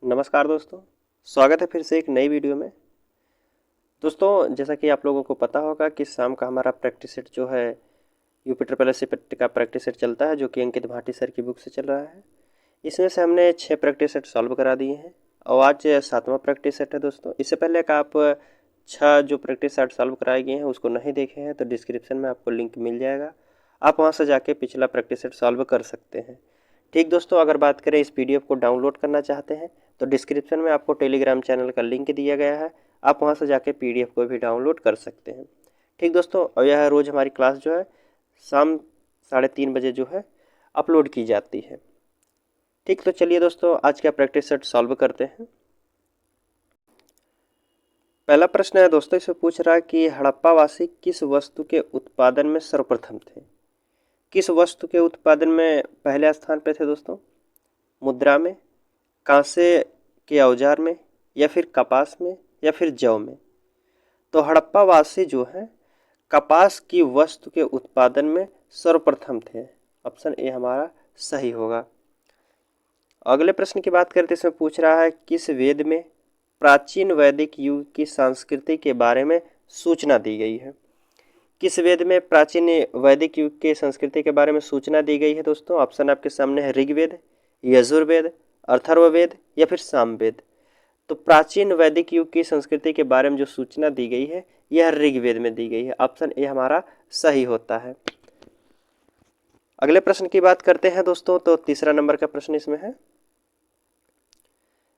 नमस्कार दोस्तों, स्वागत है फिर से एक नई वीडियो में। दोस्तों, जैसा कि आप लोगों को पता होगा कि शाम का हमारा प्रैक्टिस सेट जो है यूपी ट्रिपल एस का प्रैक्टिस सेट चलता है, जो कि अंकित भाटी सर की बुक से चल रहा है। इसमें से हमने 6 प्रैक्टिस सेट सॉल्व करा दिए हैं और आज 7वां प्रैक्टिस सेट है दोस्तों। इससे पहले कि आप 6 जो प्रैक्टिस सेट सॉल्व कराए गए हैं उसको नहीं देखे हैं तो डिस्क्रिप्शन में आपको लिंक मिल जाएगा, आप वहाँ से जाके पिछला प्रैक्टिस सेट सॉल्व कर सकते हैं। ठीक दोस्तों, अगर बात करें इस पीडीएफ को डाउनलोड करना चाहते हैं तो डिस्क्रिप्शन में आपको टेलीग्राम चैनल का लिंक दिया गया है, आप वहां से जाके पीडीएफ को भी डाउनलोड कर सकते हैं। ठीक दोस्तों, और यह रोज़ हमारी क्लास जो है शाम 3:30 बजे जो है अपलोड की जाती है। ठीक, तो चलिए दोस्तों आज का प्रैक्टिस सेट सॉल्व करते हैं। पहला प्रश्न है दोस्तों, इसमें पूछ रहा है कि हड़प्पावासी किस वस्तु के उत्पादन में सर्वप्रथम थे। किस वस्तु के उत्पादन में पहले स्थान पे थे दोस्तों? मुद्रा में, कांसे के औजार में, या फिर कपास में, या फिर जौ में। तो हड़प्पावासी जो है कपास की वस्तु के उत्पादन में सर्वप्रथम थे। ऑप्शन ए हमारा सही होगा। अगले प्रश्न की बात करते इसमें पूछ रहा है किस वेद में प्राचीन वैदिक युग की संस्कृति के बारे में सूचना दी गई है। किस वेद में प्राचीन वैदिक युग के संस्कृति के बारे में सूचना दी गई है दोस्तों? ऑप्शन आपके सामने है ऋग्वेद, यजुर्वेद, अथर्ववेद या फिर सामवेद। तो प्राचीन वैदिक युग की संस्कृति के बारे में जो सूचना दी गई है यह ऋग्वेद में दी गई है। ऑप्शन ए हमारा सही होता है। अगले प्रश्न की बात करते हैं दोस्तों, तो तीसरा नंबर का प्रश्न इसमें है।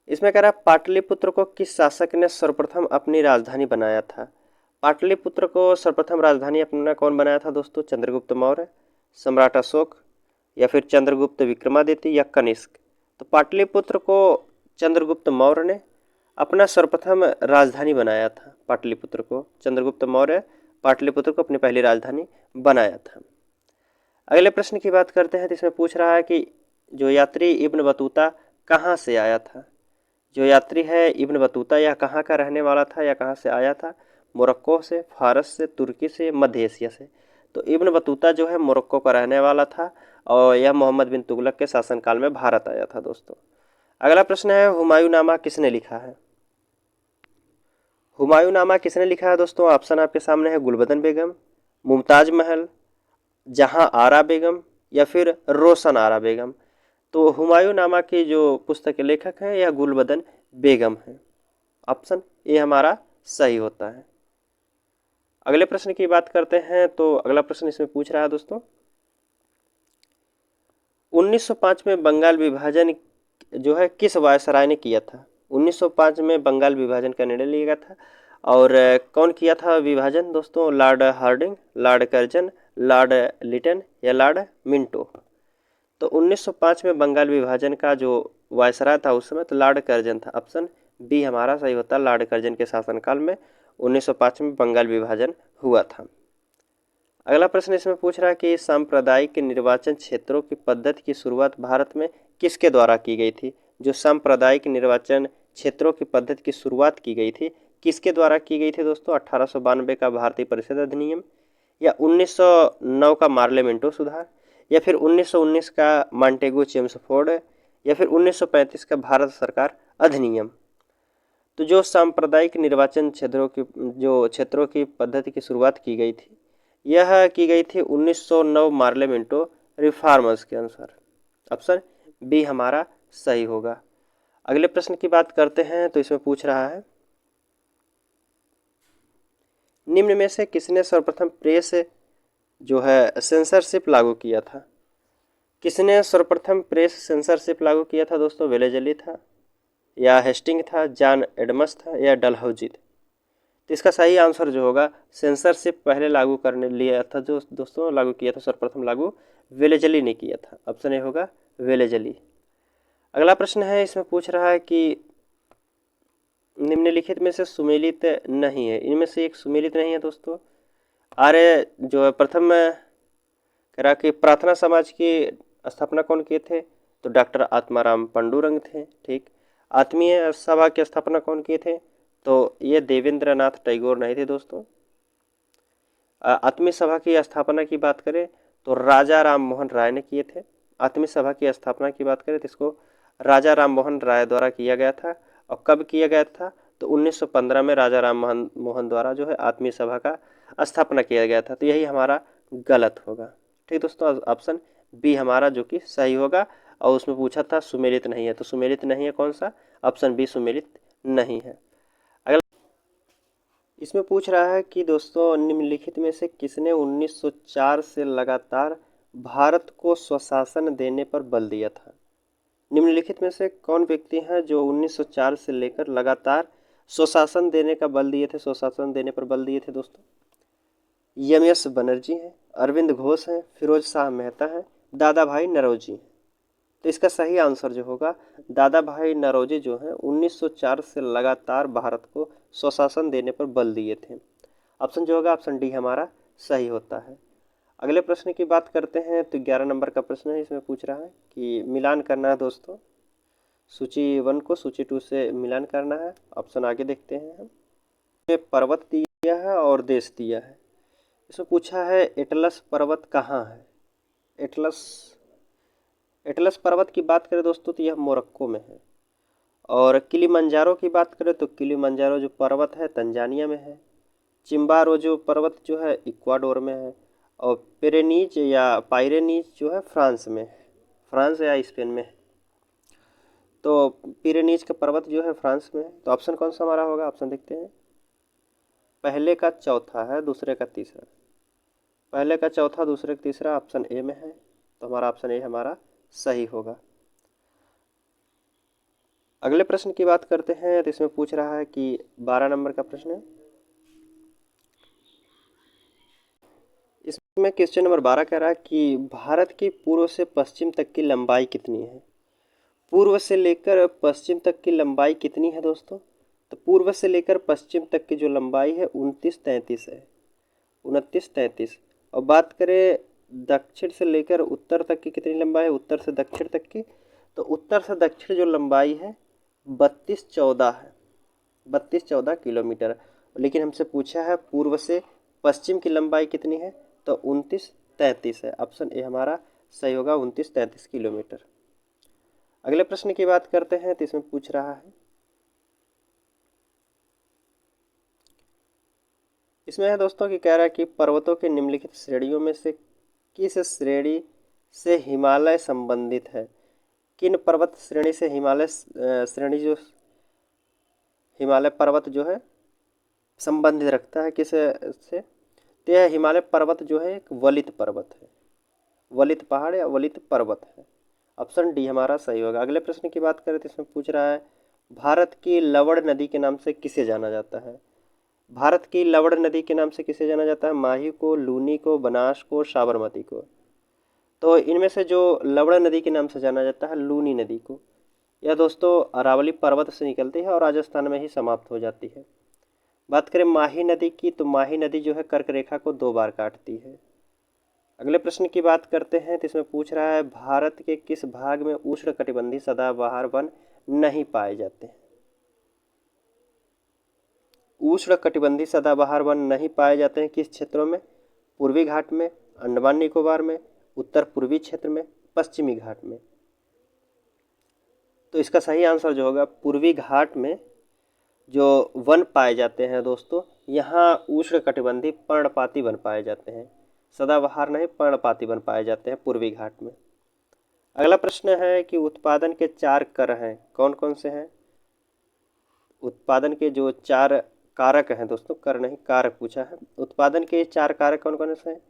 इसमें कह रहा है पाटलिपुत्र को किस शासक ने सर्वप्रथम अपनी राजधानी बनाया था। पाटलिपुत्र को सर्वप्रथम राजधानी अपना कौन बनाया था दोस्तों? चंद्रगुप्त मौर्य, सम्राट अशोक, या फिर चंद्रगुप्त विक्रमादित्य या कनिष्क। तो पाटलिपुत्र को चंद्रगुप्त मौर्य ने अपना सर्वप्रथम राजधानी बनाया था। पाटलिपुत्र को चंद्रगुप्त मौर्य पाटलिपुत्र को अपनी पहली राजधानी बनाया था। अगले प्रश्न की बात करते हैं, तो इसमें पूछ रहा है कि जो यात्री इब्न बतूता कहाँ से आया था। जो यात्री है इब्न बतूता यह कहाँ का रहने वाला था या कहाँ से आया था? मोरक्को से, फारस से, तुर्की से, मध्य एशिया से। तो इब्न बतूता जो है मोरक्को का रहने वाला था और यह मोहम्मद बिन तुगलक के शासनकाल में भारत आया था दोस्तों। अगला प्रश्न है हुमायूंनामा किसने लिखा है। हुमायूंनामा किसने लिखा है दोस्तों? ऑप्शन आपके सामने है गुलबदन बेगम, मुमताज महल, जहां आरा बेगम या फिर रोशन आरा बेगम। तो हुमायूंनामा की जो पुस्तक के लेखक हैं यह गुलबदन बेगम है। ऑप्शन ए हमारा सही होता है। अगले प्रश्न की बात करते हैं, तो अगला प्रश्न इसमें पूछ रहा है दोस्तों 1905 में बंगाल विभाजन जो है किस वायसराय ने किया था। 1905 में बंगाल विभाजन का निर्णय लिया गया था और कौन किया था विभाजन दोस्तों? Lord Hardinge, Lord Curzon, Lord Lytton या लॉर्ड मिंटो। तो 1905 में बंगाल विभाजन का जो वायसराय था उस समय तो लॉर्ड कर्जन था। ऑप्शन बी हमारा सही होता है। लॉर्ड कर्जन के शासनकाल में 1905 में बंगाल विभाजन हुआ था। अगला प्रश्न इसमें पूछ रहा है कि सांप्रदायिक निर्वाचन क्षेत्रों की पद्धति की शुरुआत भारत में किसके द्वारा की गई थी। जो सांप्रदायिक निर्वाचन क्षेत्रों की पद्धति की शुरुआत की गई थी किसके द्वारा की गई थी दोस्तों? 1892 का भारतीय परिषद अधिनियम, या 1909 का मार्लेमेंटो सुधार, या फिर 1919 का मॉन्टेगू चेम्सफोर्ड, या फिर 1935 का भारत सरकार अधिनियम। तो जो सांप्रदायिक निर्वाचन क्षेत्रों की पद्धति की शुरुआत की गई थी यह की गई थी 1909 मार्लेमेंटो रिफॉर्मर्स के अनुसार। ऑप्शन बी हमारा सही होगा। अगले प्रश्न की बात करते हैं, तो इसमें पूछ रहा है निम्न में से किसने सर्वप्रथम प्रेस जो है सेंसरशिप लागू किया था। किसने सर्वप्रथम प्रेस सेंसरशिप लागू किया था दोस्तों? वेलेजली था, या हेस्टिंग था, जॉन एडम्स था, या डलहौजी थे। तो इसका सही आंसर जो होगा सेंसरशिप पहले लागू करने लिया था जो दोस्तों लागू किया था सर्वप्रथम लागू वेलेजली ने किया था। ऑप्शन ए होगा वेलेजली। अगला प्रश्न है, इसमें पूछ रहा है कि निम्नलिखित में से सुमेलित नहीं है। इनमें से एक सुमेलित नहीं है दोस्तों। आर्य जो है प्रथम कह रहा कि प्रार्थना समाज की स्थापना कौन किए थे? तो डॉक्टर आत्माराम पंडुरंग थे। ठीक, आत्मीय सभा की स्थापना कौन किए थे? तो ये देवेंद्रनाथ टैगोर नहीं थे दोस्तों। आत्मीय सभा की स्थापना की बात करें तो राजा राम मोहन राय ने किए थे। आत्मीय सभा की स्थापना की बात करें तो इसको राजा राम मोहन राय द्वारा किया गया था। और कब किया गया था? तो 1915 में राजा राम मोहन मोहन द्वारा जो है आत्मीय सभा का स्थापना किया गया था। तो यही हमारा गलत होगा। ठीक दोस्तों, ऑप्शन बी हमारा जो कि सही होगा। और उसमें पूछा था सुमेलित नहीं है, तो सुमेलित नहीं है कौन सा? ऑप्शन बी सुमेलित नहीं है। अगला इसमें पूछ रहा है कि दोस्तों निम्नलिखित में से किसने 1904 से लगातार भारत को स्वशासन देने पर बल दिया था? निम्नलिखित में से कौन व्यक्ति हैं जो 1904 से लेकर लगातार स्वशासन देने का बल दिए थे, स्वशासन देने पर बल दिए थे दोस्तों? एम.एस. बनर्जी हैं, अरविंद घोष हैं, फिरोज शाह मेहता हैं, दादा भाई नौरोजी हैं। तो इसका सही आंसर जो होगा दादा भाई नौरोजी जो हैं 1904 से लगातार भारत को स्वशासन देने पर बल दिए थे। ऑप्शन जो होगा ऑप्शन डी हमारा सही होता है। अगले प्रश्न की बात करते हैं तो 11 नंबर का प्रश्न है। इसमें पूछ रहा है कि मिलान करना है दोस्तों, सूची 1 को सूची 2 से मिलान करना है। ऑप्शन आगे देखते हैं हम। पर्वत दिया है और देश दिया है। इसमें पूछा है एटलस पर्वत कहाँ है? एटलस एटलस पर्वत की बात करें दोस्तों तो यह मोरक्को में है। और किलिमंजारो की बात करें तो किलिमंजारो जो पर्वत है तंजानिया में है। चिम्बारो जो पर्वत जो है इक्वाडोर में है। और पेरेनीज या पायरेनीज जो है फ्रांस में है, फ्रांस या स्पेन में है। तो पिरेनीज का पर्वत जो है फ्रांस में है। तो ऑप्शन कौन सा हमारा होगा? ऑप्शन देखते हैं। पहले का चौथा है, दूसरे का तीसरा। पहले का चौथा, दूसरे का तीसरा ऑप्शन ए में है। तो हमारा ऑप्शन ए हमारा सही होगा। अगले प्रश्न की बात करते हैं तो इसमें पूछ रहा है कि 12 नंबर का प्रश्न है। इसमें क्वेश्चन नंबर 12 कह रहा है कि भारत की पूर्व से पश्चिम तक की लंबाई कितनी है? पूर्व से लेकर पश्चिम तक की लंबाई कितनी है दोस्तों? तो पूर्व से लेकर पश्चिम तक की जो लंबाई है 29-33 है, 29-33। और बात करें दक्षिण से लेकर उत्तर तक की कितनी लंबाई है? उत्तर से दक्षिण तक की, तो उत्तर से दक्षिण जो लंबाई है 32-14 है, 32-14 किलोमीटर। लेकिन हमसे पूछा है पूर्व से पश्चिम की लंबाई कितनी है? तो 29-33 है। ऑप्शन ए हमारा सही होगा, 29-33 किलोमीटर। अगले प्रश्न की बात करते हैं तो इसमें पूछ रहा है, इसमें है दोस्तों कि कह रहा है कि पर्वतों के निम्नलिखित श्रेणियों में से किस श्रेणी से हिमालय संबंधित है? किन पर्वत श्रेणी से हिमालय श्रेणी जो हिमालय पर्वत जो है संबंधित रखता है किस से? तो यह हिमालय पर्वत जो है एक वलित पर्वत है, वलित पहाड़ या वलित पर्वत है। ऑप्शन डी हमारा सही होगा। अगले प्रश्न की बात करें तो इसमें पूछ रहा है भारत की लवण नदी के नाम से किसे जाना जाता है? भारत की लवण नदी के नाम से किसे जाना जाता है? माही को, लूनी को, बनास को, साबरमती को। तो इनमें से जो लवण नदी के नाम से जाना जाता है लूनी नदी को। यह दोस्तों अरावली पर्वत से निकलती है और राजस्थान में ही समाप्त हो जाती है। बात करें माही नदी की तो माही नदी जो है कर्क रेखा को 2 बार काटती है। अगले प्रश्न की बात करते हैं तो इसमें पूछ रहा है भारत के किस भाग में उष्णकटिबंधीय सदाबहार वन नहीं पाए जाते हैं? उष्णकटिबंधीय सदाबहार वन नहीं पाए जाते हैं किस क्षेत्रों में? पूर्वी घाट में, अंडमान निकोबार में, उत्तर पूर्वी क्षेत्र में, पश्चिमी घाट में। तो इसका सही आंसर जो होगा पूर्वी घाट में जो वन पाए जाते हैं दोस्तों, यहाँ उष्णकटिबंधीय पर्णपाती वन पाए जाते हैं। सदाबहार नहीं, पर्णपाती वन पाए जाते हैं पूर्वी घाट में। अगला प्रश्न है कि उत्पादन के 4 कर हैं, कौन कौन से हैं? उत्पादन के जो 4 कारक हैं दोस्तों, कर नहीं कारक पूछा है। उत्पादन के 4 कारक कौन कौन से हैं?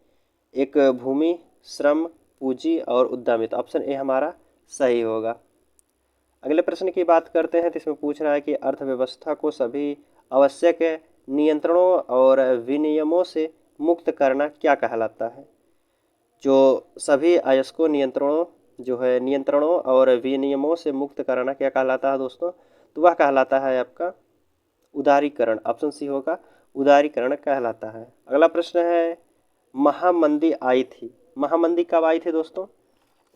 एक भूमि, श्रम, पूंजी और उद्यमिता। ऑप्शन ए हमारा सही होगा। अगले प्रश्न की बात करते हैं तो इसमें पूछ रहा है कि अर्थव्यवस्था को सभी आवश्यक नियंत्रणों और विनियमों से मुक्त करना क्या कहलाता है? जो सभी अयस्कों नियंत्रणों जो है नियंत्रणों और विनियमों से मुक्त कराना क्या कहलाता है दोस्तों? तो वह कहलाता है आपका उदारीकरण। ऑप्शन सी होगा, उदारीकरण कहलाता है। अगला प्रश्न है महामंदी आई थी, महामंदी कब आई थी दोस्तों?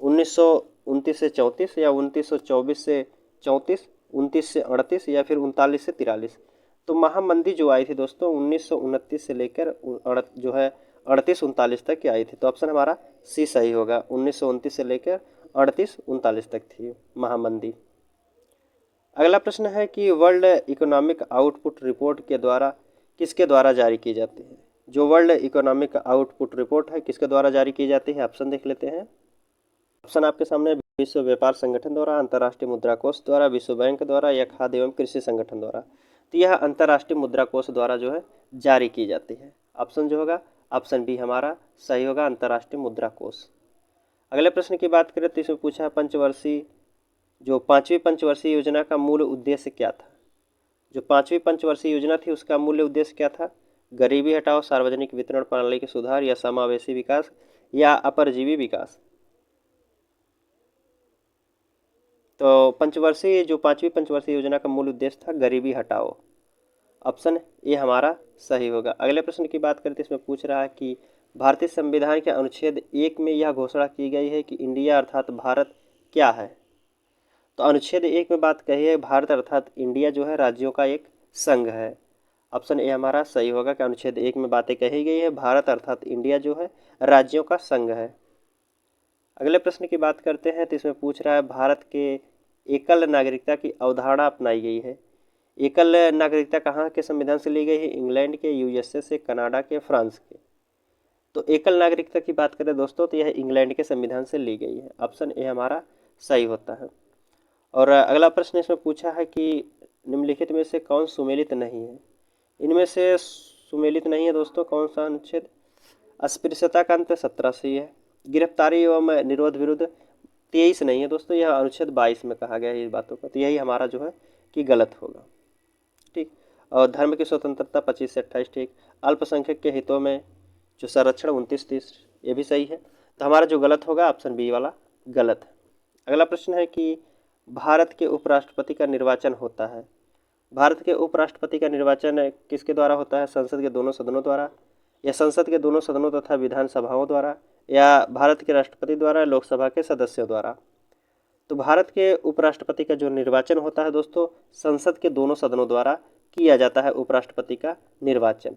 1929 से 34 या 1924 से 34, 29 से 38 या फिर 39 से 43। तो महामंदी जो आई थी दोस्तों 1929 से लेकर जो है 38-39 तक की आई थी। तो ऑप्शन हमारा सी सही होगा, 1929 से लेकर 38-39 तक थी महामंदी। अगला प्रश्न है कि वर्ल्ड इकोनॉमिक आउटपुट रिपोर्ट के द्वारा किसके द्वारा जारी की जाती है। जो वर्ल्ड इकोनॉमिक आउटपुट रिपोर्ट है किसके द्वारा जारी की जाती है, ऑप्शन देख लेते हैं। ऑप्शन आपके सामने विश्व व्यापार संगठन द्वारा, अंतर्राष्ट्रीय मुद्रा कोष द्वारा, विश्व बैंक द्वारा या खाद्य एवं कृषि संगठन द्वारा। तो यह अंतर्राष्ट्रीय मुद्रा कोष द्वारा जो है जारी की जाती है। ऑप्शन जो होगा ऑप्शन बी हमारा सही होगा, अंतर्राष्ट्रीय मुद्रा कोष। अगले प्रश्न की बात करें तो इसमें पूछा पंचवर्षीय जो 5वीं पंचवर्षीय योजना का मूल उद्देश्य क्या था। जो 5वीं पंचवर्षीय योजना थी उसका मूल उद्देश्य क्या था। गरीबी हटाओ, सार्वजनिक वितरण प्रणाली के सुधार या समावेशी विकास या अपरजीवी विकास। तो पंचवर्षीय जो 5वीं पंचवर्षीय योजना का मूल उद्देश्य था गरीबी हटाओ। ऑप्शन ए हमारा सही होगा। अगले प्रश्न की बात करते इसमें पूछ रहा है कि भारतीय संविधान के अनुच्छेद 1 में यह घोषणा की गई है कि इंडिया अर्थात भारत क्या है। तो अनुच्छेद 1 में बात कही है भारत अर्थात इंडिया जो है राज्यों का एक संघ है। ऑप्शन ए हमारा सही होगा कि अनुच्छेद 1 में बातें कही गई है भारत अर्थात इंडिया जो है राज्यों का संघ है। अगले प्रश्न की बात करते हैं तो इसमें पूछ रहा है भारत के एकल नागरिकता की अवधारणा अपनाई गई है। एकल नागरिकता कहाँ के संविधान से ली गई है, इंग्लैंड के, यूएसए से, कनाडा के, फ्रांस के। तो एकल नागरिकता की बात करें दोस्तों तो यह इंग्लैंड के संविधान से ली गई है। ऑप्शन ए हमारा सही होता है। और अगला प्रश्न इसमें पूछा है कि निम्नलिखित में से कौन सुमेलित नहीं है। इनमें से सुमेलित नहीं है दोस्तों कौन सा अनुच्छेद। अस्पृश्यता का अंत 17 से ही है। गिरफ्तारी एवं निरोध विरुद्ध 23 नहीं है दोस्तों, यह अनुच्छेद 22 में कहा गया है इस बातों का। तो यही हमारा जो है कि गलत होगा। ठीक। और धर्म की स्वतंत्रता 25 से 28 ठीक। अल्पसंख्यक के हितों में जो संरक्षण 29-30 ये भी सही है। तो हमारा जो गलत होगा ऑप्शन बी वाला गलत है। अगला प्रश्न है कि भारत के उपराष्ट्रपति का निर्वाचन होता है। भारत के उपराष्ट्रपति का निर्वाचन किसके द्वारा होता है, संसद के दोनों सदनों द्वारा या संसद के दोनों सदनों तथा विधानसभाओं द्वारा या भारत के राष्ट्रपति द्वारा, लोकसभा के सदस्यों द्वारा। तो भारत के उपराष्ट्रपति का जो निर्वाचन होता है दोस्तों संसद के दोनों सदनों द्वारा किया जाता है उपराष्ट्रपति का निर्वाचन।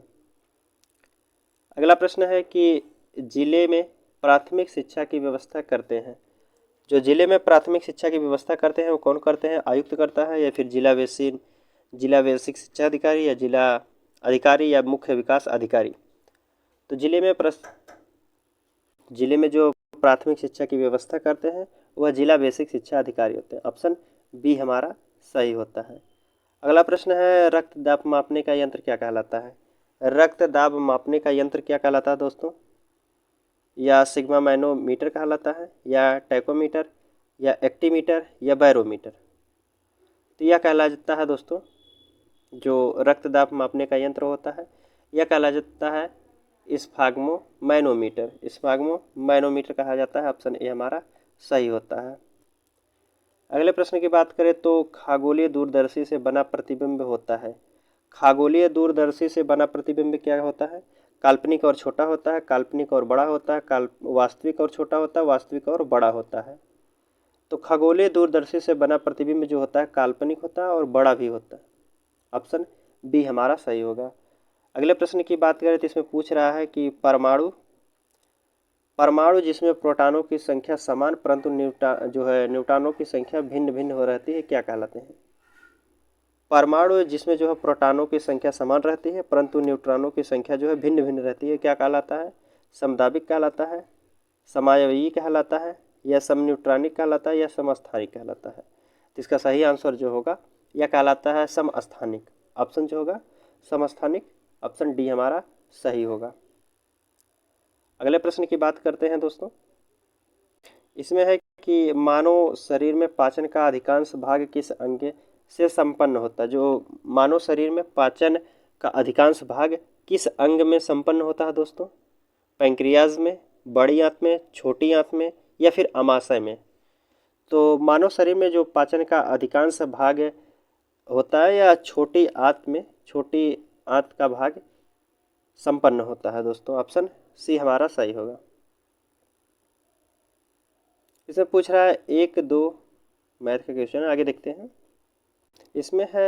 अगला प्रश्न है कि जिले में प्राथमिक शिक्षा की व्यवस्था करते हैं। जो जिले में प्राथमिक शिक्षा की व्यवस्था करते हैं वो कौन करते हैं, आयुक्त करता है या फिर जिला बेसिक शिक्षा अधिकारी या जिला अधिकारी या मुख्य विकास अधिकारी। तो जिले में जो प्राथमिक शिक्षा की व्यवस्था करते हैं वह जिला बेसिक शिक्षा अधिकारी होते हैं। ऑप्शन बी हमारा सही होता है। अगला प्रश्न है रक्त दाब मापने का यंत्र क्या कहलाता है। रक्त दाब मापने का यंत्र क्या कहलाता है दोस्तों, या सिग्मा मैनोमीटर कहलाता है या टैकोमीटर या एक्टीमीटर या बैरोमीटर। तो यह कहलाता है दोस्तों जो रक्त दाब मापने का यंत्र होता है यह कहला जाता है स्फाग्मो मैनोमीटर कहा जाता है। ऑप्शन ए हमारा सही होता है। अगले प्रश्न की बात करें तो खगोलीय दूरदर्शी से बना प्रतिबिंब होता है। खगोलीय दूरदर्शी से बना प्रतिबिंब क्या होता है, काल्पनिक और छोटा होता है, काल्पनिक और बड़ा होता है, वास्तविक और छोटा होता है, वास्तविक और बड़ा होता है। तो खगोलीय दूरदर्शी से बना प्रतिबिंब जो होता है काल्पनिक होता है और बड़ा भी होता है। ऑप्शन बी हमारा सही होगा। अगले प्रश्न की बात करें तो इसमें पूछ रहा है कि परमाणु जिसमें प्रोटॉनों की संख्या समान परंतु न्यूट्रॉनों की संख्या भिन्न भिन्न हो रहती है क्या कहलाते हैं। परमाणु जिसमें जो है प्रोटॉनों की संख्या समान रहती है परंतु न्यूट्रॉनों की संख्या जो है भिन्न भिन्न रहती है क्या कहलाता है, समदाबिक कहलाता है, समावयवी कहलाता है या समन्यूट्रॉनिक कहलाता है या समस्थानिक कहलाता है। तो इसका सही आंसर जो होगा यह कहलाता है समस्थानिक। ऑप्शन जो होगा समस्थानिक, ऑप्शन डी हमारा सही होगा। अगले प्रश्न की बात करते हैं दोस्तों। इसमें है कि मानव शरीर में पाचन का अधिकांश भाग किस अंग से संपन्न होता है। जो मानव शरीर में पाचन का अधिकांश भाग किस अंग में संपन्न होता है दोस्तों, पैंक्रियाज में, बड़ी आंत में, छोटी आंत में या फिर अमाशय में। तो मानव शरीर में जो पाचन का अधिकांश भाग होता है या छोटी आंत का भाग संपन्न होता है दोस्तों। ऑप्शन सी हमारा सही होगा। इसमें पूछ रहा है 1-2 मैथ का क्वेश्चन है, आगे देखते हैं। इसमें है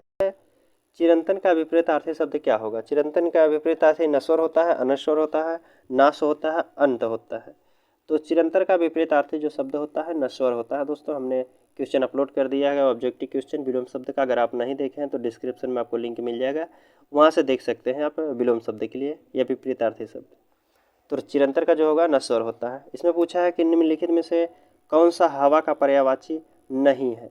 चिरंतन का विपरीतार्थी शब्द क्या होगा। चिरंतन का विपरीतार्थी नश्वर होता है, अनश्वर होता है, नाश होता है, अंत होता है। तो चिरंतर का विपरीतार्थी जो शब्द होता है नश्वर होता है। दोस्तों हमने क्वेश्चन अपलोड कर दिया है ऑब्जेक्टिव क्वेश्चन विलोम शब्द का, अगर आप नहीं देखे हैं तो डिस्क्रिप्शन में आपको लिंक मिल जाएगा, वहाँ से देख सकते हैं आप विलोम शब्द के लिए या विपरीतार्थी शब्द। तो चिरंतर का जो होगा नश्वर होता है। इसमें पूछा है कि निम्नलिखित में से कौन सा हवा का पर्यायवाची नहीं है।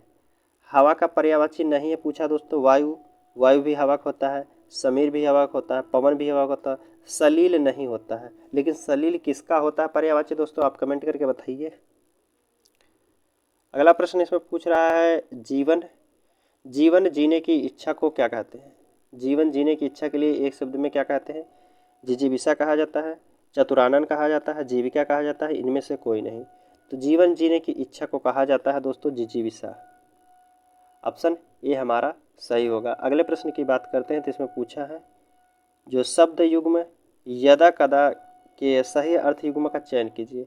हवा का पर्यायवाची नहीं है पूछा दोस्तों, वायु, वायु भी हवा का होता है, समीर भी हवा का होता है, पवन भी हवा का होता है, सलील नहीं होता है। लेकिन सलील किसका होता है पर्यायवाची दोस्तों, आप कमेंट करके बताइए। अगला प्रश्न इसमें पूछ रहा है जीवन, जीवन जीने की इच्छा को क्या कहते हैं। जीवन जीने की इच्छा के लिए एक शब्द में क्या कहते हैं, जिजीविषा कहा जाता है, चतुरानन कहा जाता है, जीविका कहा जाता है, इनमें से कोई नहीं। तो जीवन जीने की इच्छा को कहा जाता है दोस्तों जिजीविषा। ऑप्शन ए हमारा सही होगा। अगले प्रश्न की बात करते हैं तो इसमें पूछा है जो शब्द युग्म यदा कदा के सही अर्थ युग्म का चयन कीजिए।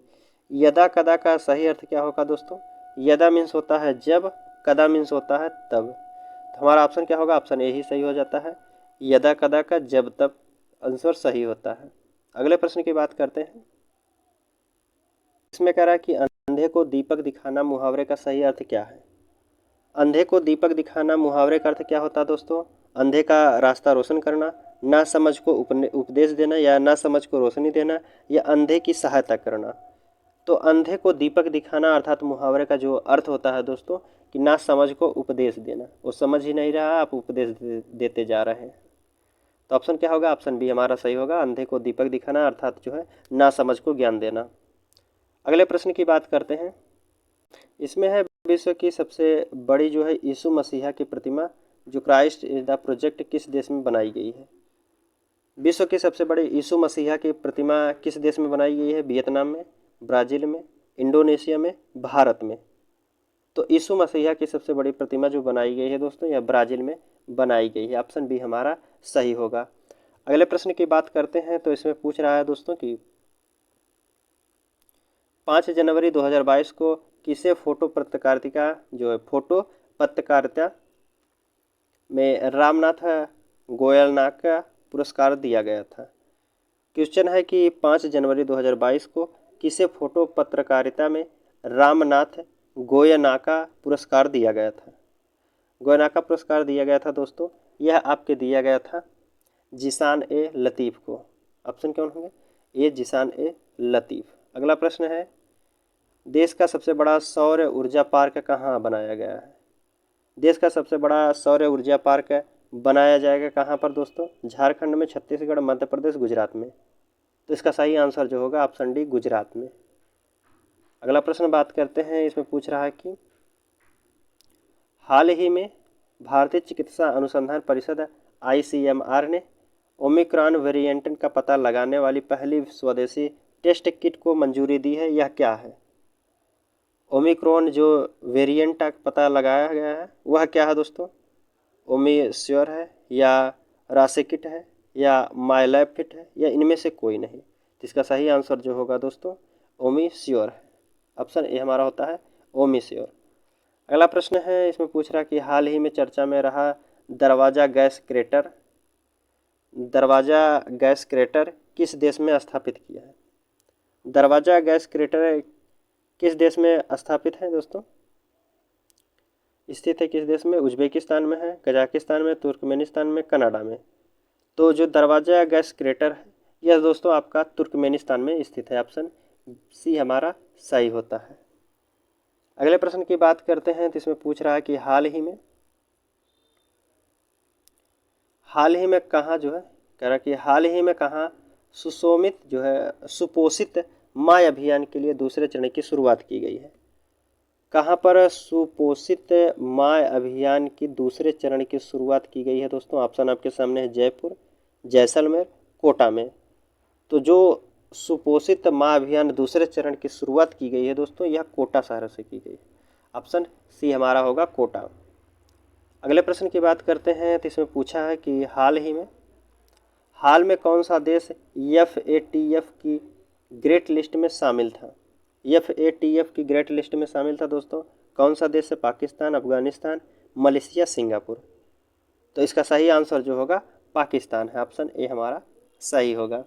यदा कदा का सही अर्थ क्या होगा दोस्तों, यदा मीन्स होता है जब, कदा मीन्स होता है तब। तो हमारा ऑप्शन क्या होगा, ऑप्शन ए ही सही हो जाता है, यदा कदा का जब तब आंसर सही होता है। अगले प्रश्न की बात करते हैं। इसमें कह रहा है कि अंधे को दीपक दिखाना मुहावरे का सही अर्थ क्या है। अंधे को दीपक दिखाना मुहावरे का अर्थ क्या होता है दोस्तों, अंधे का रास्ता रोशन करना, ना समझ को उपदेश देना या ना समझ को रोशनी देना, या अंधे की सहायता करना। तो अंधे को दीपक दिखाना अर्थात मुहावरे का जो अर्थ होता है दोस्तों कि ना समझ को उपदेश देना, वो समझ ही नहीं रहा आप उपदेश देते जा रहे हैं। तो ऑप्शन क्या होगा, ऑप्शन बी हमारा सही होगा, अंधे को दीपक दिखाना अर्थात जो है ना समझ को ज्ञान देना। अगले प्रश्न की बात करते हैं। इसमें है विश्व की सबसे बड़ी जो है यीशु मसीहा की प्रतिमा जो क्राइस्ट इज द प्रोजेक्ट किस देश में बनाई गई है। विश्व की सबसे बड़ी यीशु मसीहा की प्रतिमा किस देश में बनाई गई है, वियतनाम में, ब्राज़ील में, इंडोनेशिया में, भारत में। तो यीशु मसीहा की सबसे बड़ी प्रतिमा जो बनाई गई है दोस्तों यह ब्राज़ील में बनाई गई है। ऑप्शन बी हमारा सही होगा। अगले प्रश्न की बात करते हैं तो इसमें पूछ रहा है दोस्तों कि 5 जनवरी 2022 को किसे फोटो पत्रकारिता जो है फोटो पत्रकारिता में रामनाथ गोयलनाक का पुरस्कार दिया गया था। क्वेश्चन है कि 5 जनवरी 2022 को किसे फोटो पत्रकारिता में रामनाथ गोयनाका पुरस्कार दिया गया था। गोयनाका पुरस्कार दिया गया था दोस्तों, यह आपके दिया गया था जिशान ए लतीफ़ को। ऑप्शन कौन होंगे, ए जिशान ए लतीफ़। अगला प्रश्न है देश का सबसे बड़ा सौर ऊर्जा पार्क कहाँ बनाया गया है। देश का सबसे बड़ा सौर ऊर्जा पार्क बनाया जाएगा कहाँ पर दोस्तों, झारखंड में, छत्तीसगढ़, मध्य प्रदेश, गुजरात में। तो इसका सही आंसर जो होगा ऑप्शन डी गुजरात में। अगला प्रश्न बात करते हैं। इसमें पूछ रहा है कि हाल ही में भारतीय चिकित्सा अनुसंधान परिषद ICMR ने ओमिक्रॉन वेरिएंट का पता लगाने वाली पहली स्वदेशी टेस्ट किट को मंजूरी दी है, यह क्या है। ओमिक्रॉन जो वेरिएंट का पता लगाया गया है वह क्या है दोस्तों, ओमीश्योर है या रासेकिट है या माइलैब फिट है या इनमें से कोई नहीं। तो इसका सही आंसर जो होगा दोस्तों ओमीश्योर है। ऑप्शन ए हमारा होता है ओमीश्योर। अगला प्रश्न है। इसमें पूछ रहा कि हाल ही में चर्चा में रहा दरवाज़ा गैस क्रेटर, दरवाज़ा गैस क्रेटर किस देश में स्थापित किया है। दरवाज़ा गैस क्रेटर किस देश में स्थापित है दोस्तों, स्थित है किस देश में, उज्बेकिस्तान में है, कजाकिस्तान में, तुर्कमेनिस्तान में, कनाडा में। तो जो दरवाज़ा गैस क्रेटर है यह दोस्तों आपका तुर्कमेनिस्तान में स्थित है। ऑप्शन सी हमारा सही होता है। अगले प्रश्न की बात करते हैं तो इसमें पूछ रहा है कि हाल ही में कहाँ जो है कह रहा कि हाल ही में कहाँ सुशोभित जो है सुपोषित माँ अभियान के लिए दूसरे चरण की शुरुआत की गई है। कहाँ पर सुपोषित माँ अभियान की दूसरे चरण की शुरुआत की गई है दोस्तों। ऑप्शन आपके सामने है जयपुर, जैसलमेर, कोटा में। तो जो सुपोषित माँ अभियान दूसरे चरण की शुरुआत की गई है दोस्तों यह कोटा शहर से की गई है। ऑप्शन सी हमारा होगा कोटा। अगले प्रश्न की बात करते हैं तो इसमें पूछा है कि हाल में कौन सा देश FATF की ग्रेट लिस्ट में शामिल था। FATF की ग्रेट लिस्ट में शामिल था दोस्तों, कौन सा देश है, पाकिस्तान, अफगानिस्तान, मलेशिया, सिंगापुर। तो इसका सही आंसर जो होगा पाकिस्तान है। ऑप्शन ए हमारा सही होगा।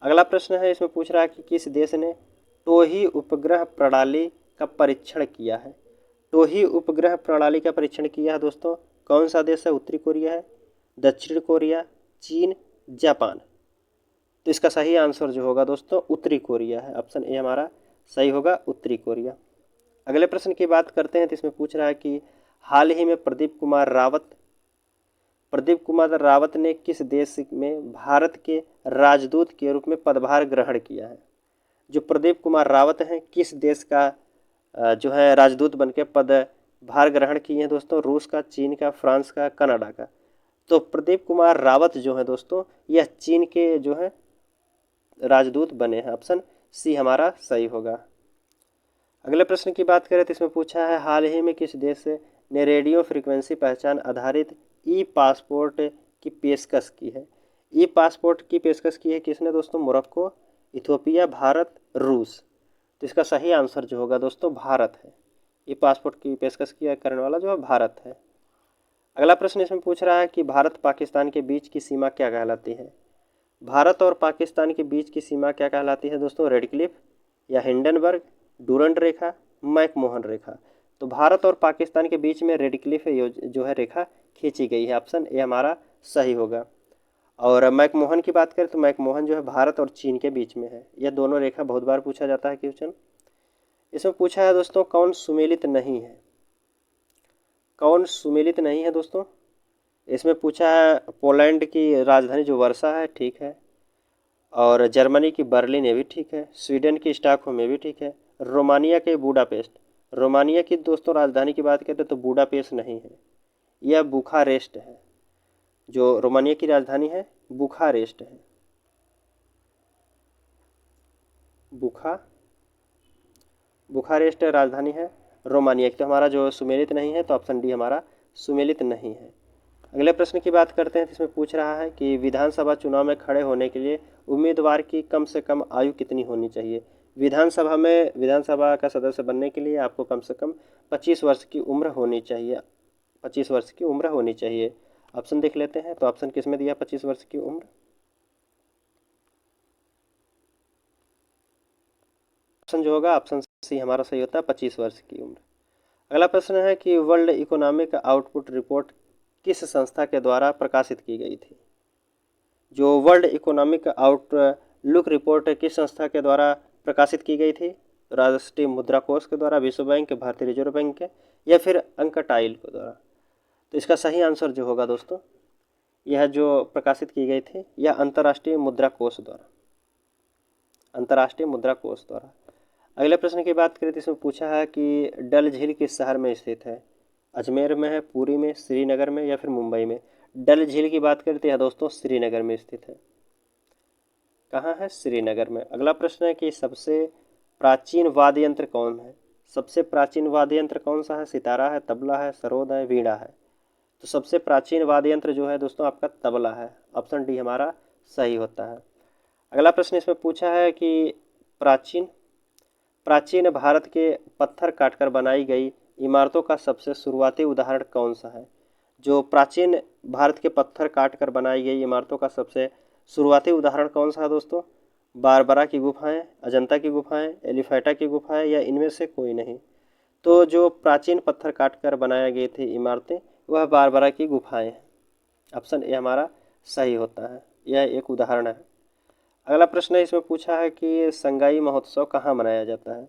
अगला प्रश्न है। इसमें पूछ रहा है कि किस देश ने टोही उपग्रह प्रणाली का परीक्षण किया है? टोही उपग्रह प्रणाली का परीक्षण किया है दोस्तों, कौन सा देश है? उत्तरी कोरिया है, दक्षिण कोरिया, चीन, जापान। तो इसका सही आंसर जो होगा दोस्तों उत्तरी कोरिया है। ऑप्शन ए हमारा सही होगा, उत्तरी कोरिया। अगले प्रश्न की बात करते हैं तो इसमें पूछ रहा है कि हाल ही में प्रदीप कुमार रावत ने किस देश में भारत के राजदूत के रूप में पदभार ग्रहण किया है? जो प्रदीप कुमार रावत हैं किस देश का जो है राजदूत बन के पदभार ग्रहण किए हैं दोस्तों? रूस का, चीन का, फ्रांस का, कनाडा का। तो प्रदीप कुमार रावत जो है दोस्तों यह चीन के जो है राजदूत बने हैं। ऑप्शन सी हमारा सही होगा। अगले प्रश्न की बात करें तो इसमें पूछा है हाल ही में किस देश ने रेडियो फ्रीक्वेंसी पहचान आधारित ई पासपोर्ट की पेशकश की है? ई पासपोर्ट की पेशकश की है किसने दोस्तों? मोरक्को, इथियोपिया, भारत, रूस। तो इसका सही आंसर जो होगा दोस्तों भारत है। ई पासपोर्ट की पेशकश किया करने वाला जो है भारत है। अगला प्रश्न इसमें पूछ रहा है कि भारत पाकिस्तान के बीच की सीमा क्या कहलाती है? भारत और पाकिस्तान के बीच की सीमा क्या कहलाती है दोस्तों? रेड क्लिफ या हिंडनबर्ग, डूरंड रेखा, मैकमोहन रेखा। तो भारत और पाकिस्तान के बीच में रेड क्लिफ जो है रेखा खींची गई है। ऑप्शन ए हमारा सही होगा। और मैकमोहन की बात करें तो मैकमोहन जो है भारत और चीन के बीच में है। यह दोनों रेखा बहुत बार पूछा जाता है क्वेश्चन। इसमें पूछा है दोस्तों कौन सुमेलित नहीं है? कौन सुमेलित नहीं है दोस्तों? इसमें पूछा है पोलैंड की राजधानी जो वर्सा है, ठीक है। और जर्मनी की बर्लिन, ये भी ठीक है। स्वीडन की स्टॉकहोम, ये भी ठीक है। रोमानिया के बुडापेस्ट। रोमानिया की दोस्तों राजधानी की बात करें तो बुडापेस्ट नहीं है, यह बुखारेस्ट है। जो रोमानिया की राजधानी है बुखारेस्ट है। बुखारेस्ट राजधानी है रोमानिया की। तो हमारा जो सुमेलित नहीं है तो ऑप्शन डी हमारा सुमेलित नहीं है। अगले प्रश्न की बात करते हैं इसमें पूछ रहा है कि विधानसभा चुनाव में खड़े होने के लिए उम्मीदवार की कम से कम आयु कितनी होनी चाहिए? विधानसभा का सदस्य बनने के लिए आपको कम से कम 25 वर्ष की उम्र होनी चाहिए। 25 वर्ष की उम्र होनी चाहिए। ऑप्शन देख लेते हैं तो ऑप्शन किस में दिया 25 वर्ष की उम्र? ऑप्शन जो होगा ऑप्शन सी हमारा सही होता है, 25 वर्ष की उम्र। अगला प्रश्न है कि वर्ल्ड इकोनॉमिक आउटपुट रिपोर्ट किस संस्था के द्वारा प्रकाशित की गई थी? जो वर्ल्ड इकोनॉमिक आउटलुक रिपोर्ट किस संस्था के द्वारा प्रकाशित की गई थी? राष्ट्रीय मुद्रा कोष के द्वारा, विश्व बैंक, भारतीय रिजर्व बैंक के, या फिर अंकटाइल के द्वारा? तो इसका सही आंसर जो होगा दोस्तों यह जो प्रकाशित की गई थी यह अंतर्राष्ट्रीय मुद्रा कोष द्वारा, अंतर्राष्ट्रीय मुद्रा कोष द्वारा। अगले प्रश्न की बात करें तो इसमें पूछा है कि डल झील किस शहर में स्थित है? अजमेर में है, पुरी में, श्रीनगर में, या फिर मुंबई में? डल झील की बात करते हैं दोस्तों श्रीनगर में स्थित है। कहाँ है? श्रीनगर में। अगला प्रश्न है कि सबसे प्राचीन वाद्य यंत्र कौन है? सबसे प्राचीन वाद्य यंत्र कौन सा है? सितारा है, तबला है, सरोद है, वीणा है? तो सबसे प्राचीन वाद्य यंत्र जो है दोस्तों आपका तबला है। ऑप्शन डी हमारा सही होता है। अगला प्रश्न इसमें पूछा है कि प्राचीन भारत के पत्थर काटकर बनाई गई इमारतों का सबसे शुरुआती उदाहरण कौन सा है? जो प्राचीन भारत के पत्थर काटकर बनाई गई इमारतों का सबसे शुरुआती उदाहरण कौन सा है दोस्तों? बारबरा की गुफाएं, अजंता की गुफाएं, एलिफेटा की गुफाएं, या इनमें से कोई नहीं? तो जो प्राचीन पत्थर काटकर बनाए गए थे इमारतें वह बारबरा की गुफाएं हैं। ऑप्शन ए हमारा सही होता है, यह एक उदाहरण है। अगला प्रश्न है इसमें पूछा है कि संगाई महोत्सव कहाँ मनाया जाता है?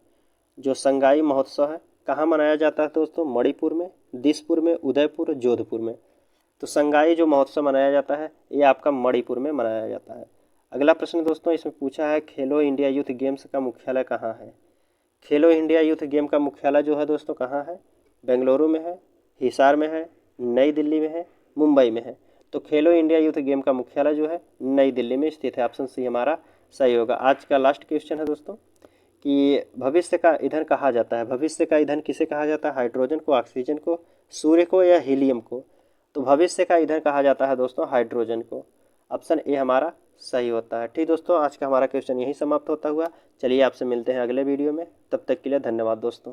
जो संगाई महोत्सव है कहाँ मनाया जाता है दोस्तों? मणिपुर में, दिसपुर में, उदयपुर, जोधपुर में? तो संगाई जो महोत्सव मनाया जाता है ये आपका मणिपुर में मनाया जाता है। अगला प्रश्न दोस्तों इसमें पूछा है खेलो इंडिया यूथ गेम्स का मुख्यालय कहाँ है? खेलो इंडिया यूथ गेम का मुख्यालय जो है दोस्तों कहाँ है? बेंगलुरु में है, हिसार में है, नई दिल्ली में है, मुंबई में है? तो खेलो इंडिया यूथ गेम का मुख्यालय जो है नई दिल्ली में स्थित है। ऑप्शन सी हमारा सही होगा। आज का लास्ट क्वेश्चन है दोस्तों कि भविष्य का ईंधन कहा जाता है? भविष्य का ईंधन किसे कहा जाता है? हाइड्रोजन को, ऑक्सीजन को, सूर्य को, या हीलियम को? तो भविष्य का ईंधन कहा जाता है दोस्तों हाइड्रोजन को। ऑप्शन ए हमारा सही होता है। ठीक दोस्तों, आज का हमारा क्वेश्चन यही समाप्त होता हुआ। चलिए आपसे मिलते हैं अगले वीडियो में, तब तक के लिए धन्यवाद दोस्तों।